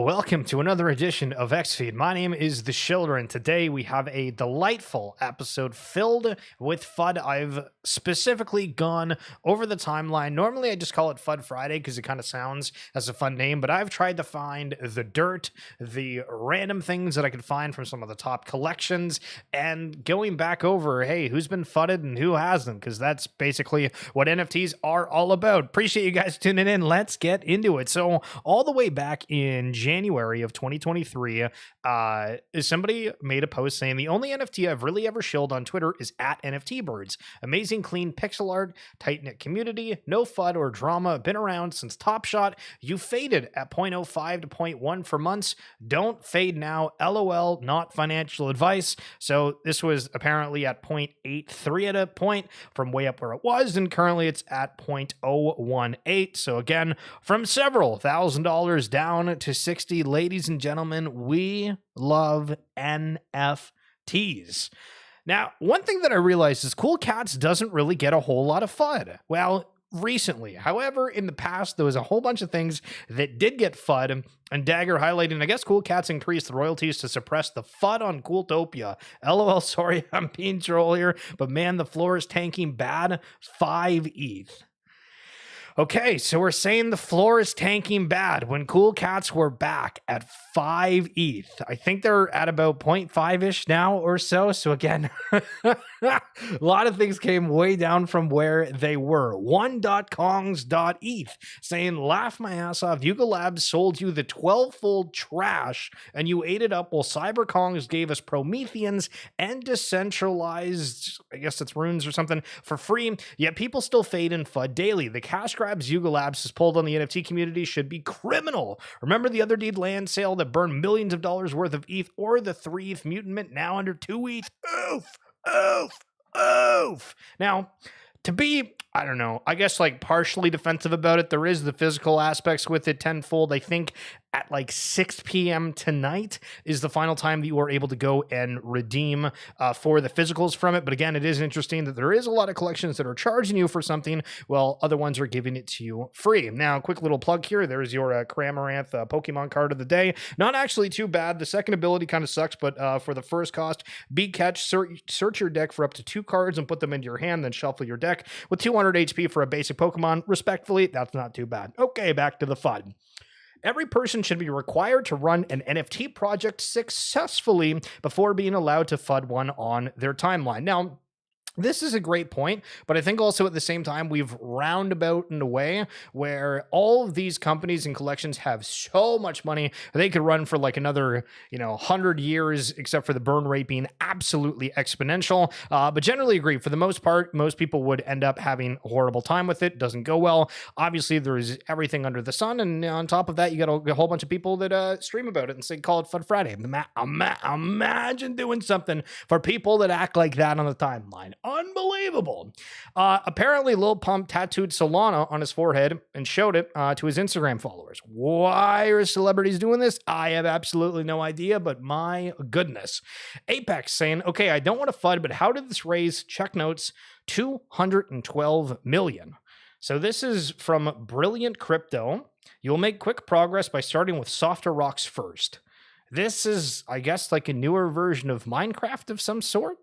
welcome to another edition of XFeed. My name is The Shilder, and today we have a delightful episode filled with FUD. I've specifically gone over the timeline. Normally I just call it FUD Friday because it kind of sounds as a fun name, but I've tried to find the dirt, the random things that I could find from some of the top collections, and going back over, hey, who's been FUDed and who hasn't, because that's basically what NFTs are all about. Appreciate you guys tuning in. Let's get into it. So all the way back in January of 2023, somebody made a post saying the only NFT I've really ever shilled on Twitter is at NFT Birds. Amazing, clean pixel art, tight-knit community, no FUD or drama, been around since Top Shot. You faded at 0.05 to 0.1 for months. Don't fade now. LOL, not financial advice. So this was apparently at 0.83 at a point from way up where it was, and currently it's at 0.018. So again, from several $1,000 down to 60. Ladies and gentlemen, we love NFTs. Now, one thing that I realized is Cool Cats doesn't really get a whole lot of FUD. Well, recently. However, in the past, there was a whole bunch of things that did get FUD, and Dagger highlighting, I guess Cool Cats increased the royalties to suppress the FUD on Cooltopia. LOL, sorry, I'm being troll here, but man, the floor is tanking bad. 5 ETH. Okay, so we're saying the floor is tanking bad when Cool Cats were back at 5 ETH. I think they're at about 0.5-ish now or so. So again, a lot of things came way down from where they were. 1.kongs.eth saying, laugh my ass off. Yuga Labs sold you the 12-fold trash and you ate it up while CyberKongs gave us Prometheans and decentralized, I guess it's runes or something, for free. Yet people still fade and FUD daily. The cash grabs Yuga Labs has pulled on the NFT community should be criminal. Remember the other deed land sale that burned millions of dollars worth of ETH, or the 3 ETH mutant mint now under 2 ETH? Oof, oof, oof. Now, to be, I don't know, I guess like partially defensive about it, there is the physical aspects with it tenfold. I think at like 6 p.m. tonight is the final time that you are able to go and redeem for the physicals from it. But again, it is interesting that there is a lot of collections that are charging you for something while other ones are giving it to you free. Now, quick little plug here. There's your Cramorant Pokemon card of the day. Not actually too bad. The second ability kind of sucks, but for the first cost, beat catch, search your deck for up to 2 cards and put them into your hand, then shuffle your deck with 200 HP for a basic Pokemon. Respectfully, that's not too bad. Okay, back to the FUD. Every person should be required to run an NFT project successfully before being allowed to FUD one on their timeline. Now, this is a great point, but I think also at the same time, we've roundabout in a way where all of these companies and collections have so much money they could run for like another, 100 years, except for the burn rate being absolutely exponential. But generally agree, for the most part, most people would end up having a horrible time with it. Doesn't go well. Obviously, there's everything under the sun. And on top of that, you got a whole bunch of people that stream about it and say, call it FUD Friday. Imagine doing something for people that act like that on the timeline. Unbelievable. Apparently, Lil Pump tattooed Solana on his forehead and showed it to his Instagram followers. Why are celebrities doing this? I have absolutely no idea, but my goodness. Apex saying, okay, I don't want to FUD, but how did this raise, check notes, 212 million? So this is from Brilliant Crypto. You'll make quick progress by starting with softer rocks first. This is, I guess, like a newer version of Minecraft of some sort.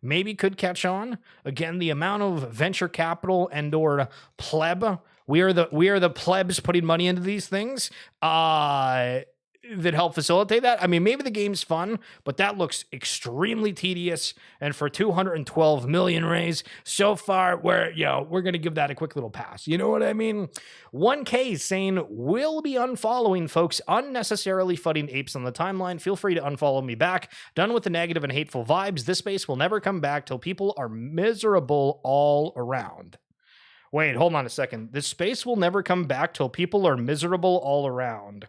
Maybe could catch on. Again, the amount of venture capital and or pleb. We are the plebs putting money into these things that help facilitate that. I mean, maybe the game's fun, but that looks extremely tedious. And for 212 million raise so far, we're going to give that a quick little pass. You know what I mean? 1K saying, we'll be unfollowing folks unnecessarily FUDding apes on the timeline. Feel free to unfollow me back. Done with the negative and hateful vibes. This space will never come back till people are miserable all around. Wait, hold on a second. This space will never come back till people are miserable all around.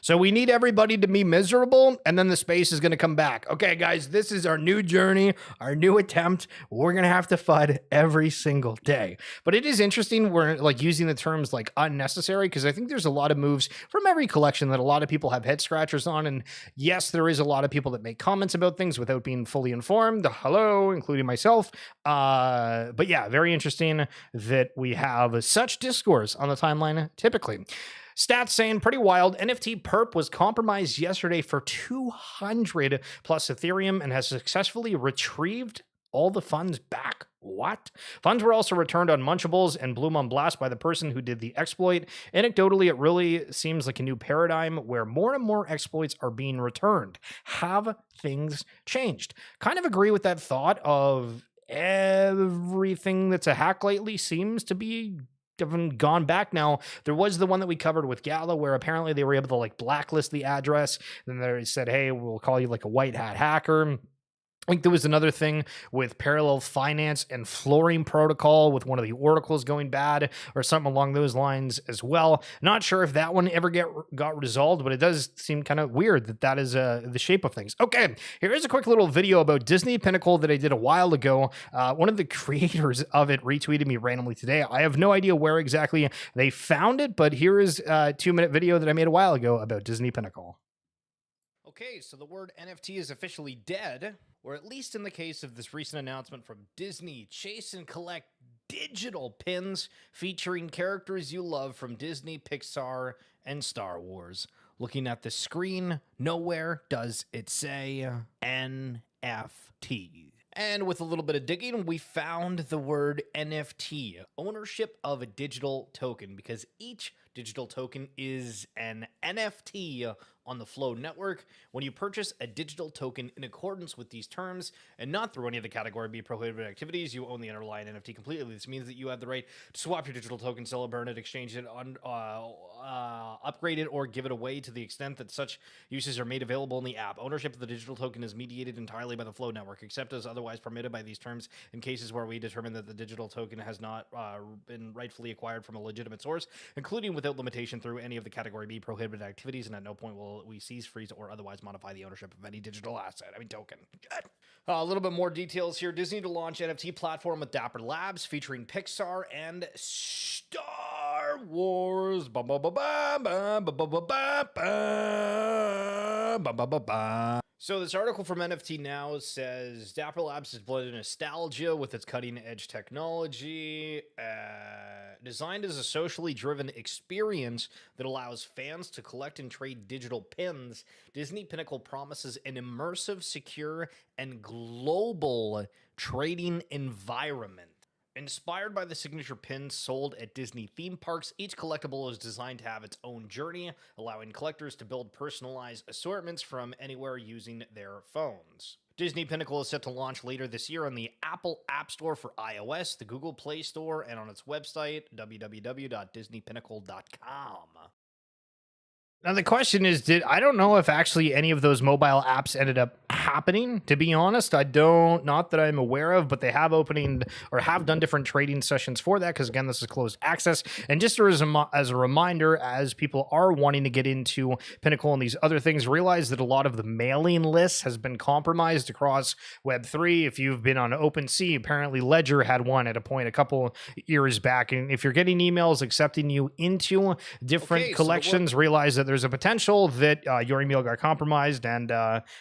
So we need everybody to be miserable, and then the space is going to come back. Okay, guys, this is our new journey, our new attempt. We're going to have to FUD every single day. But it is interesting we're like using the terms like unnecessary, because I think there's a lot of moves from every collection that a lot of people have head scratchers on. And yes, there is a lot of people that make comments about things without being fully informed. Hello, including myself. But yeah, very interesting that we have such discourse on the timeline typically. Stats saying pretty wild. NFT perp was compromised yesterday for 200 plus Ethereum and has successfully retrieved all the funds back. What? Funds were also returned on Munchables and Bloom on Blast by the person who did the exploit. Anecdotally, it really seems like a new paradigm where more and more exploits are being returned. Have things changed? Kind of agree with that thought of everything that's a hack lately seems to be gone back. Now, there was the one that we covered with Gala where apparently they were able to like blacklist the address. Then they said, hey, we'll call you like a white hat hacker. I think there was another thing with parallel finance and flooring protocol with one of the oracles going bad or something along those lines as well. Not sure if that one ever got resolved, but it does seem kind of weird that is the shape of things. Okay, here's a quick little video about Disney Pinnacle that I did a while ago. One of the creators of it retweeted me randomly today. I have no idea where exactly they found it, but here is a 2-minute video that I made a while ago about Disney Pinnacle. Okay, so the word NFT is officially dead, or at least in the case of this recent announcement from Disney. Chase and collect digital pins featuring characters you love from Disney, Pixar, and Star Wars. Looking at the screen, nowhere does it say NFT. And with a little bit of digging, we found the word NFT, ownership of a digital token, because each digital token is an NFT on the Flow network. When you purchase a digital token in accordance with these terms and not through any of the Category B prohibited activities, you own the underlying NFT completely. This means that you have the right to swap your digital token, sell it, burn it, exchange it, upgrade it, or give it away to the extent that such uses are made available in the app. Ownership of the digital token is mediated entirely by the Flow network, except as otherwise permitted by these terms in cases where we determine that the digital token has not been rightfully acquired from a legitimate source, including without limitation through any of the Category B prohibited activities, and at no point will we seize, freeze, or otherwise modify the ownership of any digital asset. Token. Good. A little bit more details here. Disney to launch NFT platform with Dapper Labs featuring Pixar and Star Wars. So this article from NFT Now says Dapper Labs has blended nostalgia with its cutting-edge technology, designed as a socially driven experience that allows fans to collect and trade digital pins. Disney Pinnacle promises an immersive, secure, and global trading environment. Inspired by the signature pins sold at Disney theme parks, each collectible is designed to have its own journey, allowing collectors to build personalized assortments from anywhere using their phones. Disney Pinnacle is set to launch later this year on the Apple App Store for iOS, the Google Play Store, and on its website, www.disneypinnacle.com. Now, the question is, I don't know if actually any of those mobile apps ended up happening, to be honest. Not that I'm aware of, but they have opening or have done different trading sessions for that, because again, this is closed access. And just as a reminder, as people are wanting to get into Pinnacle and these other things, realize that a lot of the mailing lists has been compromised across Web3. If you've been on OpenSea, apparently Ledger had one at a point a couple years back. And if you're getting emails accepting you into different collections, realize that there's a potential that your email got compromised, and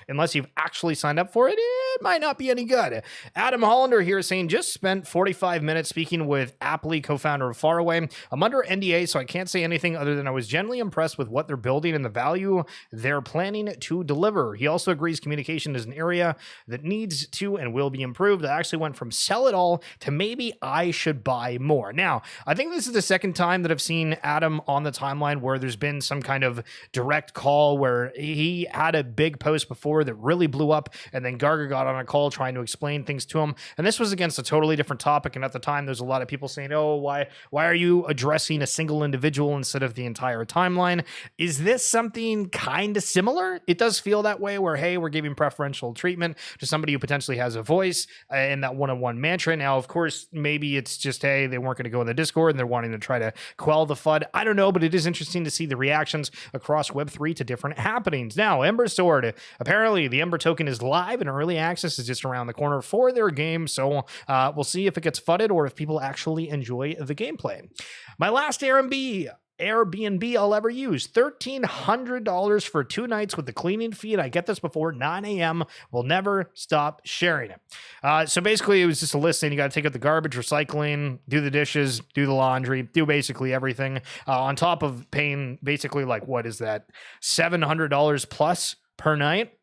unless you've actually signed up for it, it might not be any good. Adam Hollander here saying, just spent 45 minutes speaking with Aptly, co-founder of Faraway. I'm under NDA, so I can't say anything other than I was generally impressed with what they're building and the value they're planning to deliver. He also agrees communication is an area that needs to and will be improved. I actually went from sell it all to maybe I should buy more. Now, I think this is the second time that I've seen Adam on the timeline where there's been some kind of direct call, where he had a big post before that really blew up, and then Garga got on a call trying to explain things to him, and this was against a totally different topic. And at the time, there's a lot of people saying, oh, why are you addressing a single individual instead of the entire timeline? Is this something kind of similar? It does feel that way, where, hey, we're giving preferential treatment to somebody who potentially has a voice in that one-on-one mantra. Now, of course, maybe it's just, hey, they weren't going to go in the Discord and they're wanting to try to quell the FUD. I don't know, but it is interesting to see the reactions across Web3 to different happenings. Now, Ember Sword, apparently the Ember token is live and early access is just around the corner for their game, so we'll see if it gets fudded or if people actually enjoy the gameplay. My last R&B Airbnb I'll ever use. $1,300 for 2 nights with the cleaning fee, and I get this before 9 a.m. We'll never stop sharing it. So basically, it was just a list saying you got to take out the garbage, recycling, do the dishes, do the laundry, do basically everything, on top of paying basically like, what is that, $700 plus per night.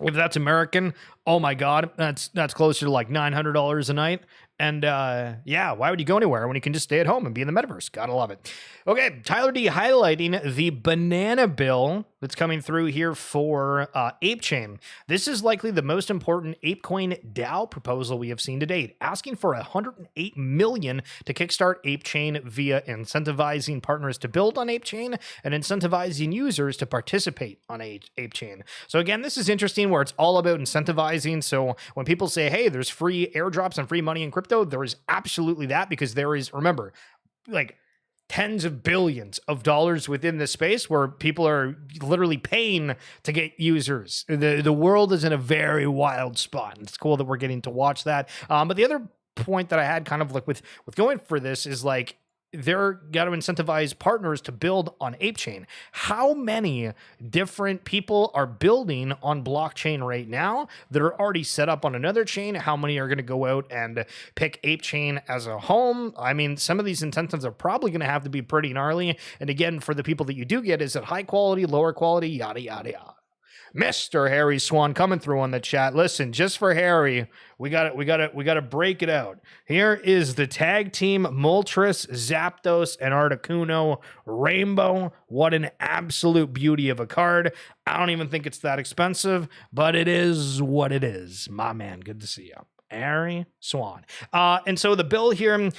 If that's American, oh my God, that's closer to like $900 a night. And yeah, why would you go anywhere when you can just stay at home and be in the metaverse? Gotta love it. Okay, Tyler D highlighting the banana bill that's coming through here for ApeChain. This is likely the most important ApeCoin DAO proposal we have seen to date, asking for $108 million to kickstart ApeChain via incentivizing partners to build on ApeChain and incentivizing users to participate on ApeChain. So again, this is interesting where it's all about incentivizing. So when people say, hey, there's free airdrops and free money in crypto, there is absolutely that, because there is, remember, like tens of billions of dollars within this space where people are literally paying to get users. The world is in a very wild spot. It's cool that we're getting to watch that. But the other point that I had kind of like with going for this is like, they're got to incentivize partners to build on ApeChain. How many different people are building on blockchain right now that are already set up on another chain? How many are going to go out and pick ApeChain as a home? I mean, some of these incentives are probably going to have to be pretty gnarly. And again, for the people that you do get, is it high quality, lower quality, yada, yada, yada. Mr. Harry Swan coming through on the chat. Listen, just for Harry, we got to break it out. Here is the tag team Moltres, Zapdos, and Articuno Rainbow. What an absolute beauty of a card. I don't even think it's that expensive, but it is what it is. My man, good to see you. Harry Swan. And so the bill here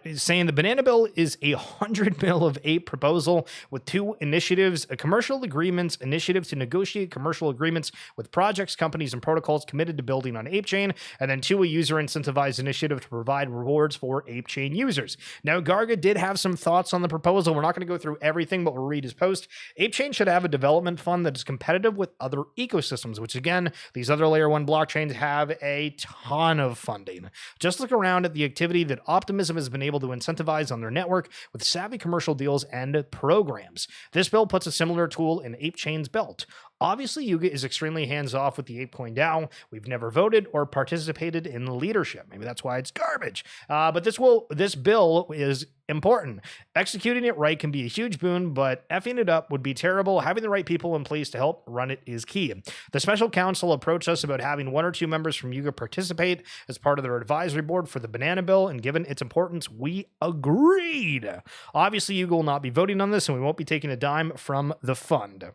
is saying the banana bill is a 100 mil of ape proposal with 2 initiatives, a commercial agreements initiative to negotiate commercial agreements with projects, companies, and protocols committed to building on ApeChain, and then 2, a user incentivized initiative to provide rewards for ApeChain users. Now, Garga did have some thoughts on the proposal. We're not going to go through everything, but we'll read his post. ApeChain should have a development fund that is competitive with other ecosystems, which again, these other layer 1 blockchains have a ton of funding. Just look around at the activity that Optimism has been able to incentivize on their network with savvy commercial deals and programs. This bill puts a similar tool in ApeChain's belt. Obviously, Yuga is extremely hands-off with the ApeCoin DAO. We've never voted or participated in leadership. Maybe that's why it's garbage. But this bill is important. Executing it right can be a huge boon, but effing it up would be terrible. Having the right people in place to help run it is key. The special counsel approached us about having 1 or 2 members from Yuga participate as part of their advisory board for the banana bill, and given its importance, we agreed. Obviously, Yuga will not be voting on this, and we won't be taking a dime from the fund.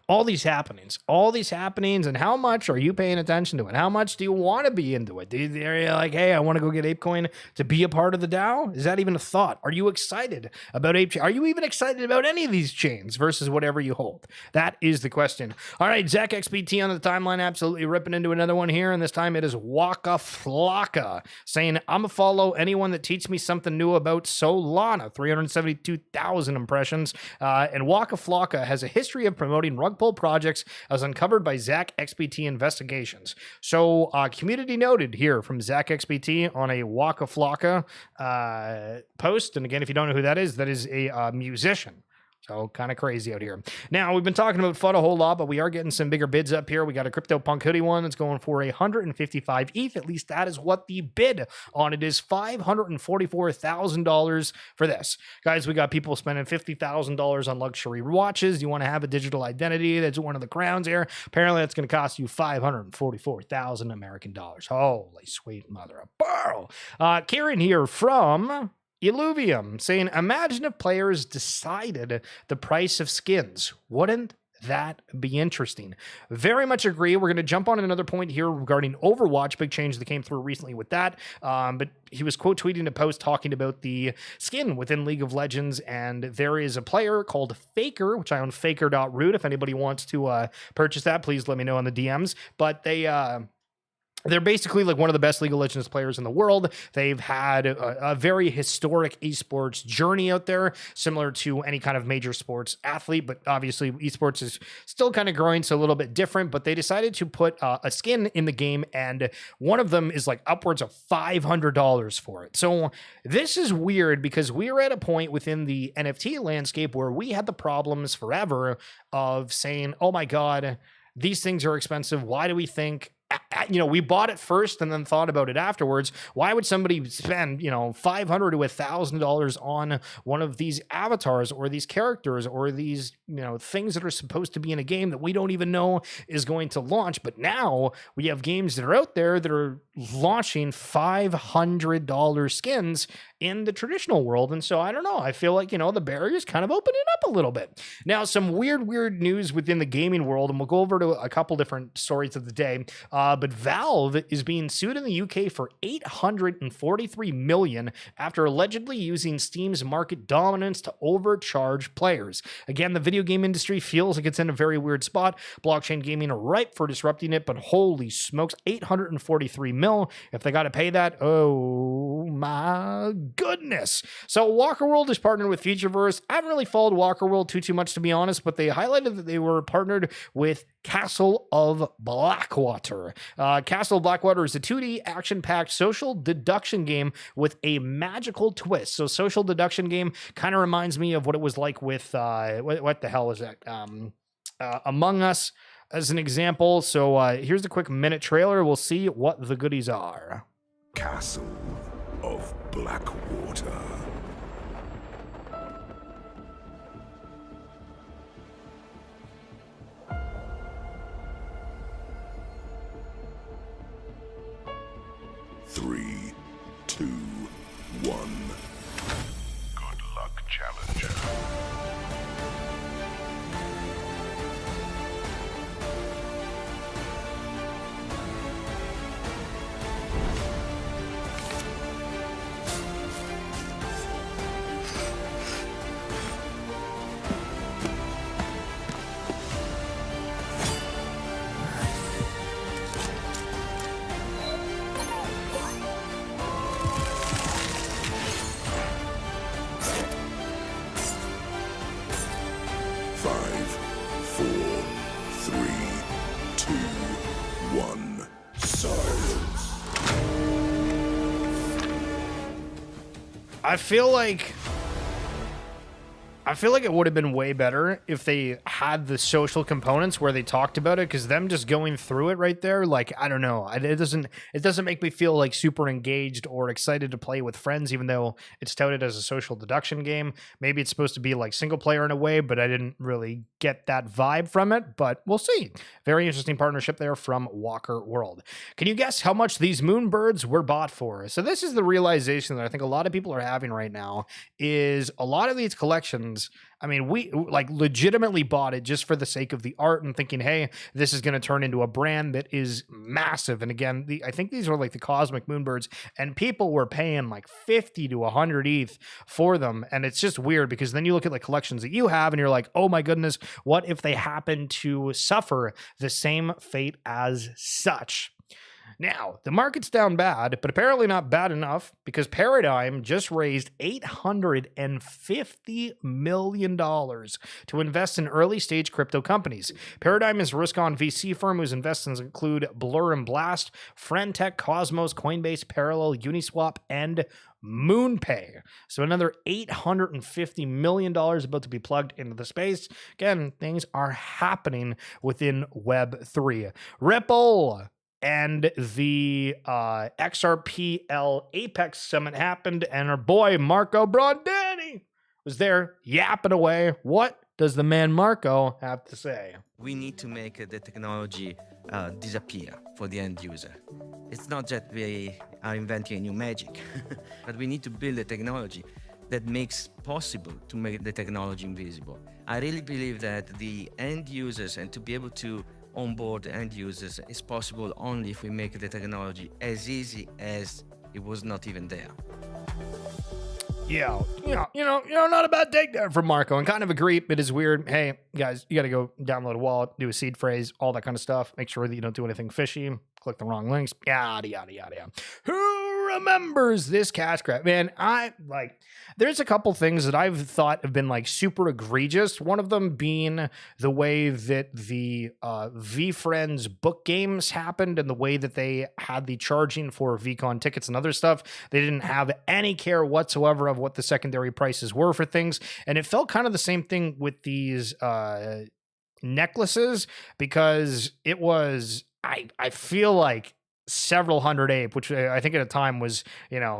All these happenings, and how much are you paying attention to it? How much do you want to be into it? Are you like, hey, I want to go get ApeCoin to be a part of the DAO? Is that even a thought? Are you excited about ApeChain? Are you even excited about any of these chains versus whatever you hold? That is the question. All right, Zach XBT on the timeline, absolutely ripping into another one here, and this time it is Waka Flocka saying, I'm a follow anyone that teaches me something new about Solana. 372,000 impressions. And Waka Flocka has a history of promoting rug pull projects as uncovered by Zach XBT investigations. So community noted here from Zach XBT on a Waka Flocka post. And again, if you don't know who that is a musician. So kind of crazy out here. Now, we've been talking about FUD a whole lot, but we are getting some bigger bids up here. We got a CryptoPunk hoodie one that's going for 155 ETH. At least that is what the bid on it is. $544,000 for this. Guys, we got people spending $50,000 on luxury watches. You want to have a digital identity. That's one of the crowns here. Apparently, that's going to cost you 544,000 American dollars. Holy sweet mother of pearl. Kieran here from Illuvium saying, imagine if players decided the price of skins. Wouldn't that be interesting? Very much agree. We're going to jump on another point here regarding Overwatch. Big change that came through recently with that. But he was quote tweeting a post talking about the skin within League of Legends. And there is a player called Faker, which I own faker.root. If anybody wants to purchase that, please let me know on the DMs. But they they're basically like one of the best League of Legends players in the world. They've had a very historic esports journey out there, similar to any kind of major sports athlete, but obviously esports is still kind of growing, so a little bit different. But they decided to put a skin in the game, and one of them is like upwards of $500 for it. So this is weird because we are at a point within the NFT landscape where we had the problems forever of saying, oh my God, these things are expensive. Why do we think, we bought it first and then thought about it afterwards? Why would somebody spend, $500 to $1,000 on one of these avatars or these characters or these, things that are supposed to be in a game that we don't even know is going to launch? But now we have games that are out there that are launching $500 skins in the traditional world. And so I don't know. I feel like, the barrier's kind of opening up a little bit. Now, some weird news within the gaming world, and we'll go over to a couple different stories of the day. But Valve is being sued in the UK for $843 million after allegedly using Steam's market dominance to overcharge players. Again, the video game industry feels like it's in a very weird spot. Blockchain gaming are ripe for disrupting it, but holy smokes, $843 million. If they got to pay that, oh my goodness. So Walker World is partnered with Futureverse. I haven't really followed Walker World too much, to be honest, but they highlighted that they were partnered with Castle of Blackwater. Castle of Blackwater is a 2D action-packed social deduction game with a magical twist. So social deduction game kind of reminds me of what it was like with, what the hell is that? Among Us as an example. So here's a quick minute trailer. We'll see what the goodies are. Castle of Blackwater. Three, two, one. Good luck, challenger. Five, four, three, two, one. Silence. I feel like it would have been way better if they had the social components where they talked about it, because them just going through it right there, like, I don't know. It doesn't make me feel like super engaged or excited to play with friends, even though it's touted as a social deduction game. Maybe it's supposed to be like single player in a way, but I didn't really get that vibe from it, but we'll see. Very interesting partnership there from Walker World. Can you guess how much these moonbirds were bought for? So this is the realization that I think a lot of people are having right now, is a lot of these collections, I mean, we like legitimately bought it just for the sake of the art and thinking, hey, this is going to turn into a brand that is massive. And again, I think these were like the Cosmic Moonbirds, and people were paying like 50 to 100 ETH for them. And it's just weird because then you look at like collections that you have and you're like, oh my goodness, what if they happen to suffer the same fate as such? Now, the market's down bad, but apparently not bad enough, because Paradigm just raised $850 million to invest in early-stage crypto companies. Paradigm is a risk-on VC firm whose investments include Blur and Blast, Friendtech, Cosmos, Coinbase, Parallel, Uniswap, and MoonPay. So another $850 million about to be plugged into the space. Again, things are happening within Web3. Ripple and the XRPL Apex Summit happened, and our boy Marco Brondani was there yapping away. What does the man Marco have to say? We need to make the technology disappear for the end user. It's not that we are inventing a new magic, but we need to build a technology that makes possible to make the technology invisible. I really believe that the end users, and to be able to onboard end users, is possible only if we make the technology as easy as it was not even there. Yeah, not a bad take there from Marco, and kind of agree. It is weird. Hey, guys, you got to go download a wallet, do a seed phrase, all that kind of stuff. Make sure that you don't do anything fishy. click the wrong links, yada, yada, yada, yada. Who remembers this cash grab? Man, there's a couple things that I've thought have been like super egregious. One of them being the way that the V-Friends book games happened and the way that they had the charging for VCon tickets and other stuff. They didn't have any care whatsoever of what the secondary prices were for things. And it felt kind of the same thing with these necklaces, because it was, I feel like several hundred ape, which I think at a time was,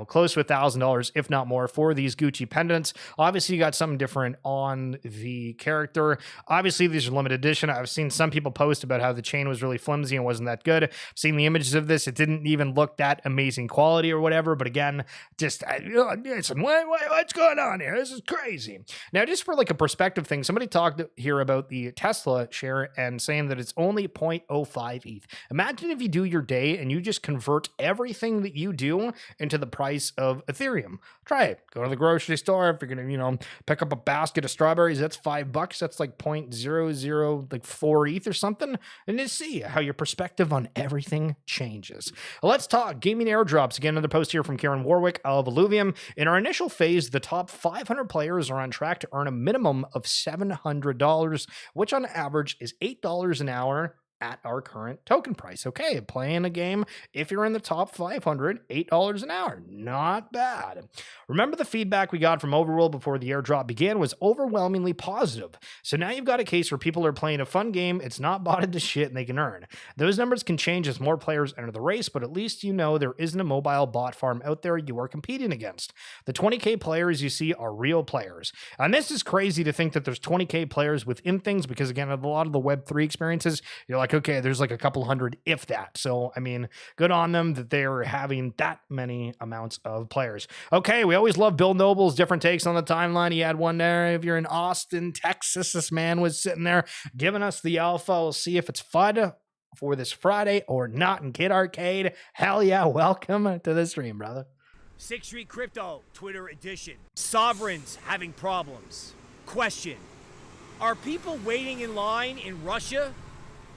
close to $1,000, if not more, for these Gucci pendants. Obviously, you got something different on the character. Obviously, these are limited edition. I've seen some people post about how the chain was really flimsy and wasn't that good. I've seen the images of this. It didn't even look that amazing quality or whatever. But again, just what's going on here? This is crazy. Now, just for like a perspective thing, somebody talked here about the Tesla share and saying that it's only 0.05 ETH. Imagine if you do your day and you just convert everything that you do into the price of Ethereum. Try it. Go to the grocery store. If you're going to, pick up a basket of strawberries, that's $5. That's like 0.0004 ETH or something. And just see how your perspective on everything changes. Let's talk gaming airdrops. Again, another post here from Karen Warwick of Illuvium. In our initial phase, the top 500 players are on track to earn a minimum of $700, which on average is $8 an hour at our current token price. Okay, playing a game, if you're in the top 500, $8 an hour. Not bad. Remember, the feedback we got from Overworld before the airdrop began was overwhelmingly positive. So now you've got a case where people are playing a fun game, it's not botted to shit, and they can earn. Those numbers can change as more players enter the race, but at least you know there isn't a mobile bot farm out there you are competing against. The 20k players you see are real players. And this is crazy to think that there's 20k players within things, because again, a lot of the Web3 experiences, you're like, okay, there's like a couple hundred, if that. So, I mean, good on them that they're having that many amounts of players. Okay, we always love Bill Noble's different takes on the timeline. He had one there. If you're in Austin, Texas, this man was sitting there giving us the alpha. We'll see if it's FUD for this Friday or not in Kid Arcade. Hell yeah, welcome to the stream, brother. 6th Street Crypto, Twitter edition. Sovereigns having problems. Question: are people waiting in line in Russia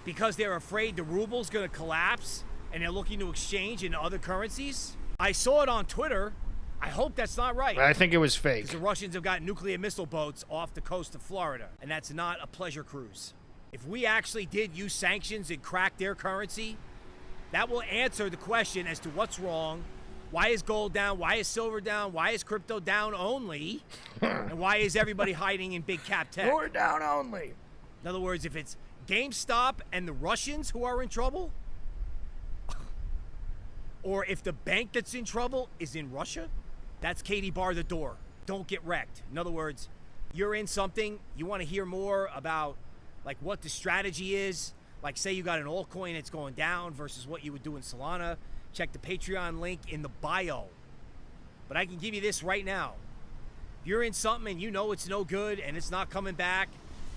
because they're afraid the ruble's gonna collapse and they're looking to exchange into other currencies? I saw it on Twitter. I hope that's not right. I think it was fake. Because the Russians have got nuclear missile boats off the coast of Florida, and that's not a pleasure cruise. If we actually did use sanctions and crack their currency, that will answer the question as to what's wrong. Why is gold down? Why is silver down? Why is crypto down only? And why is everybody hiding in big cap tech? We're down only. In other words, if it's GameStop and the Russians who are in trouble, or if the bank that's in trouble is in Russia, that's Katie bar the door. Don't get wrecked. In other words, you're in something, you want to hear more about like what the strategy is. Like say you got an altcoin that's going down versus what you would do in Solana. Check the Patreon link in the bio. But I can give you this right now. If you're in something and you know it's no good and it's not coming back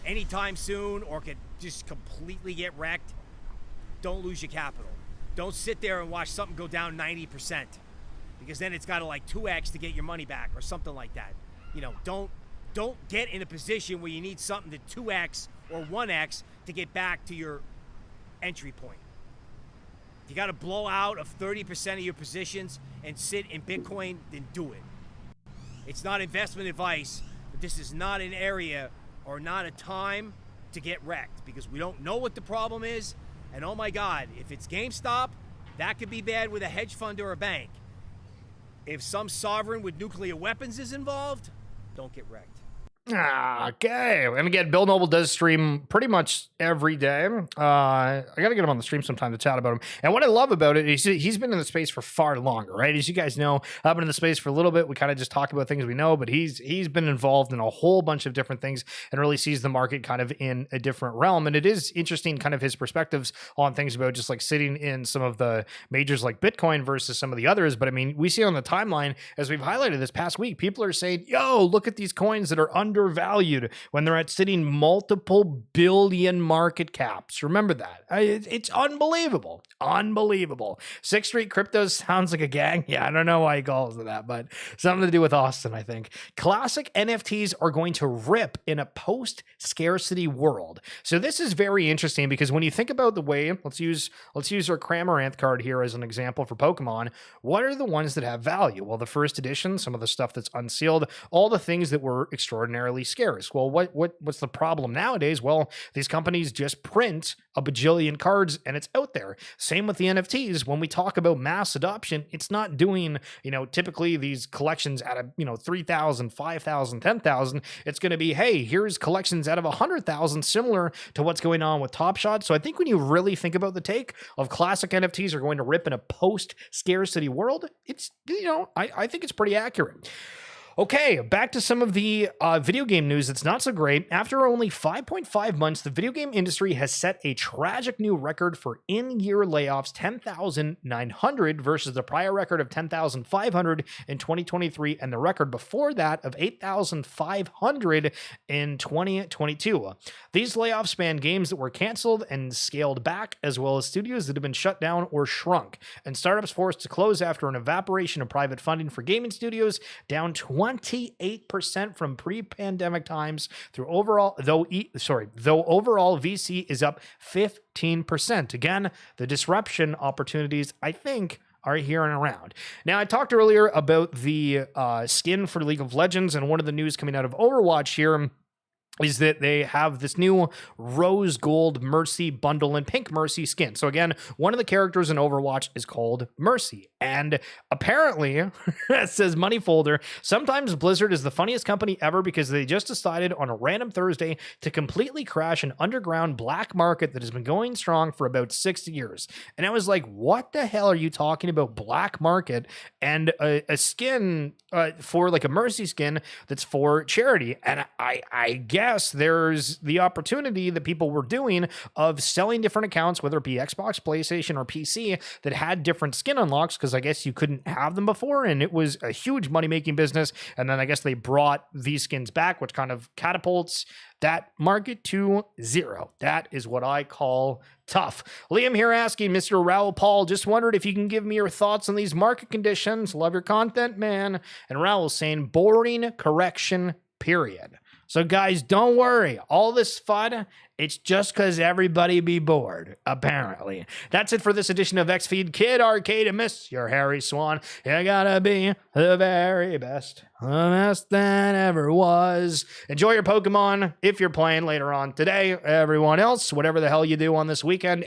anytime soon, or could just completely get wrecked, don't lose your capital. Don't sit there and watch something go down 90%, because then it's got to like 2x to get your money back or something like that. Don't get in a position where you need something to 2x or 1x to get back to your entry point. If you got to blow out of 30% of your positions and sit in Bitcoin, then do it. It's not investment advice, but this is not an area or not a time to get wrecked, because we don't know what the problem is. And oh my God, if it's GameStop, that could be bad with a hedge fund or a bank. If some sovereign with nuclear weapons is involved, don't get wrecked. Okay. And again, Bill Noble does stream pretty much every day. I got to get him on the stream sometime to chat about him. And what I love about it is he's been in the space for far longer, right? As you guys know, I've been in the space for a little bit. We kind of just talk about things we know, but he's been involved in a whole bunch of different things and really sees the market kind of in a different realm. And it is interesting kind of his perspectives on things about just like sitting in some of the majors like Bitcoin versus some of the others. But I mean, we see on the timeline, as we've highlighted this past week, people are saying, yo, look at these coins that are under undervalued when they're at sitting multiple billion market caps. Remember that. It's unbelievable. Unbelievable. Sixth Street Crypto sounds like a gang. Yeah, I don't know why he calls it that, but something to do with Austin, I think. Classic NFTs are going to rip in a post-scarcity world. So this is very interesting because when you think about the way, let's use our Cramorant card here as an example for Pokemon. What are the ones that have value? Well, the first edition, some of the stuff that's unsealed, all the things that were extraordinarily scarce. Well, what's the problem nowadays? Well, these companies just print a bajillion cards and it's out there. Same with the NFTs. When we talk about mass adoption, it's not doing, typically these collections out of, 3,000, 5,000, 10,000. It's going to be, hey, here's collections out of 100,000, similar to what's going on with Top Shot. So I think when you really think about the take of classic NFTs are going to rip in a post-scarcity world, it's, I think it's pretty accurate. Okay, back to some of the video game news that's not so great. After only 5.5 months, the video game industry has set a tragic new record for in-year layoffs, 10,900 versus the prior record of 10,500 in 2023 and the record before that of 8,500 in 2022. These layoffs span games that were canceled and scaled back, as well as studios that have been shut down or shrunk, and startups forced to close after an evaporation of private funding for gaming studios, down 28% from pre-pandemic times though overall VC is up 15%. Again, the disruption opportunities, I think, are here and around. Now, I talked earlier about the skin for League of Legends, and one of the news coming out of Overwatch here is that they have this new rose gold Mercy bundle and pink Mercy skin. So again, one of the characters in Overwatch is called Mercy. And apparently, it says Money Folder, sometimes Blizzard is the funniest company ever because they just decided on a random Thursday to completely crash an underground black market that has been going strong for about 6 years. And I was like, what the hell are you talking about, black market and a skin for like a Mercy skin that's for charity? And I guess there's the opportunity that people were doing of selling different accounts, whether it be Xbox, PlayStation, or PC, that had different skin unlocks, because I guess you couldn't have them before, and it was a huge money-making business. And then I guess they brought these skins back, which kind of catapults that market to zero. That is what I call tough. Liam here asking, Mr. Raoul Paul, just wondered if you can give me your thoughts on these market conditions. Love your content, man. And Raoul saying, boring correction, period. So guys, don't worry. All this FUD, it's just because everybody be bored, apparently. That's it for this edition of XFeed Kid Arcade. Miss your Harry Swan. You gotta be the very best. The best that ever was. Enjoy your Pokemon if you're playing later on today. Everyone else, whatever the hell you do on this weekend,